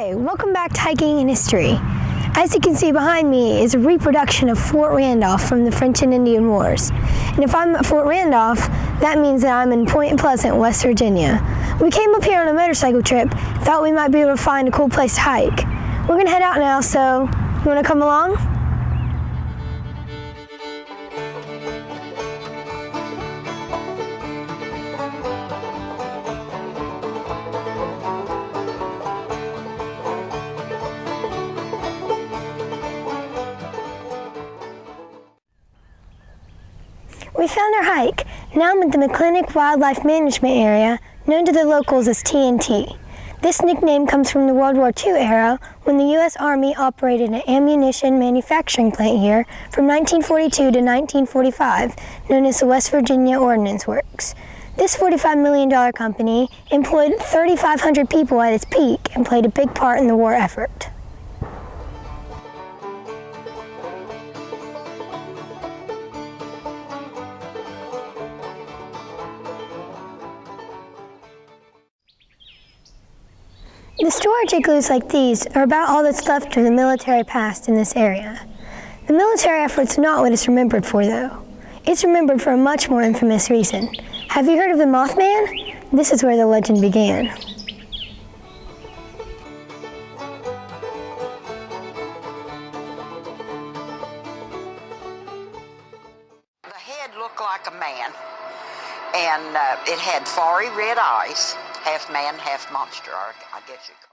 Hey, welcome back to Hiking in History. As you can see behind me is a reproduction of Fort Randolph from the French and Indian Wars. And if I'm at Fort Randolph, that means that I'm in Point Pleasant, West Virginia. We came up here on a motorcycle trip, thought we might be able to find a cool place to hike. We're gonna head out now, so you wanna come along? We found our hike. Now I'm at the McClintock Wildlife Management Area, known to the locals as TNT. This nickname comes from the World War II era, when the U.S. Army operated an ammunition manufacturing plant here from 1942 to 1945, known as the West Virginia Ordnance Works. This $45 million company employed 3,500 people at its peak and played a big part in the war effort. The storage igloos like these are about all that's left of the military past in this area. The military effort's not what it's remembered for, though. It's remembered for a much more infamous reason. Have you heard of the Mothman? This is where the legend began. The head looked like a man, and it had fiery red eyes. Half man, half monster, I guess you could.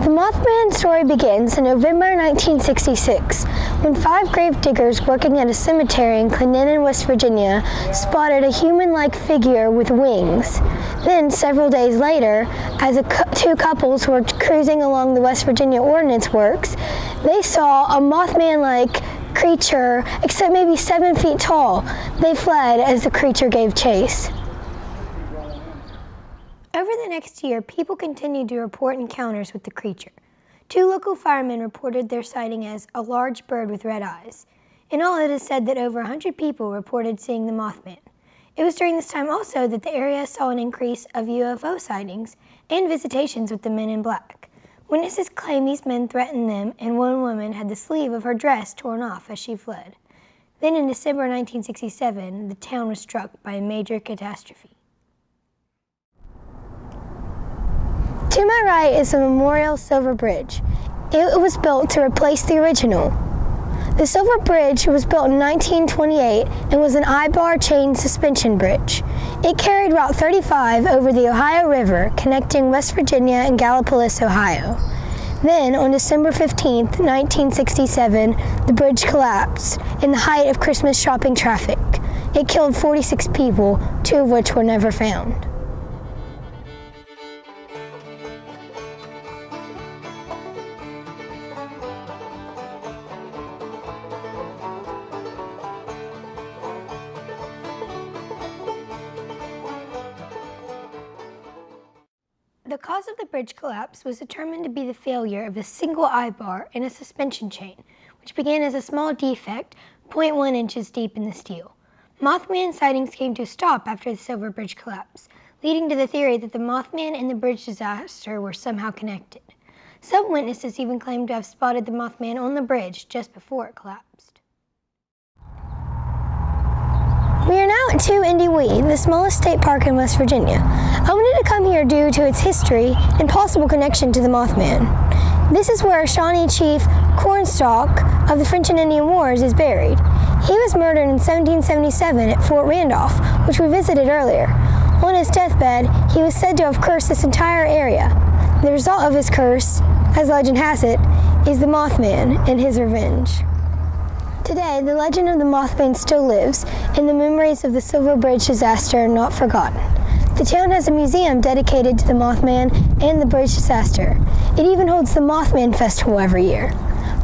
The Mothman story begins in November 1966, when 5 grave diggers working at a cemetery in Clendenin, West Virginia, spotted a human-like figure with wings. Then, several days later, as two couples were cruising along the West Virginia Ordnance Works, they saw a Mothman-like creature, except maybe 7 feet tall. They fled as the creature gave chase. Over the next year, people continued to report encounters with the creature. 2 local firemen reported their sighting as a large bird with red eyes. In all, it is said that over 100 people reported seeing the Mothman. It was during this time also that the area saw an increase of UFO sightings and visitations with the men in black. Witnesses claim these men threatened them, and one woman had the sleeve of her dress torn off as she fled. Then in December 1967, the town was struck by a major catastrophe. To my right is the Memorial Silver Bridge. It was built to replace the original. The Silver Bridge was built in 1928 and was an I-bar chain suspension bridge. It carried Route 35 over the Ohio River, connecting West Virginia and Gallipolis, Ohio. Then, on December 15, 1967, the bridge collapsed in the height of Christmas shopping traffic. It killed 46 people, 2 of which were never found. The cause of the bridge collapse was determined to be the failure of a single I-bar in a suspension chain, which began as a small defect 0.1 inches deep in the steel. Mothman sightings came to a stop after the Silver Bridge collapse, leading to the theory that the Mothman and the bridge disaster were somehow connected. Some witnesses even claimed to have spotted the Mothman on the bridge just before it collapsed. We are now at 2 Indy Wee, the smallest state park in West Virginia. I wanted to come here due to its history and possible connection to the Mothman. This is where Shawnee Chief Cornstalk of the French and Indian Wars is buried. He was murdered in 1777 at Fort Randolph, which we visited earlier. On his deathbed, he was said to have cursed this entire area. The result of his curse, as legend has it, is the Mothman and his revenge. Today, the legend of the Mothman still lives, and the memories of the Silver Bridge disaster are not forgotten. The town has a museum dedicated to the Mothman and the bridge disaster. It even holds the Mothman Festival every year.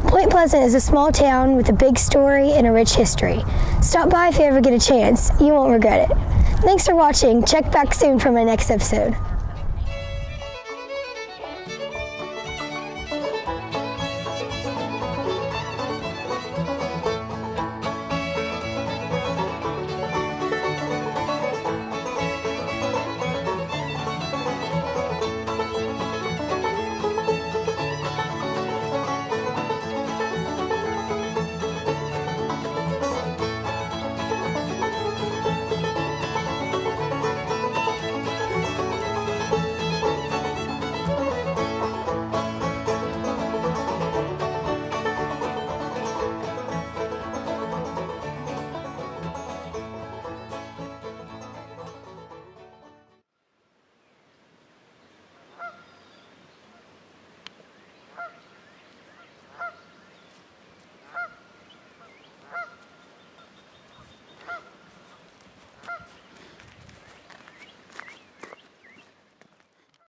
Point Pleasant is a small town with a big story and a rich history. Stop by if you ever get a chance. You won't regret it. Thanks for watching. Check back soon for my next episode.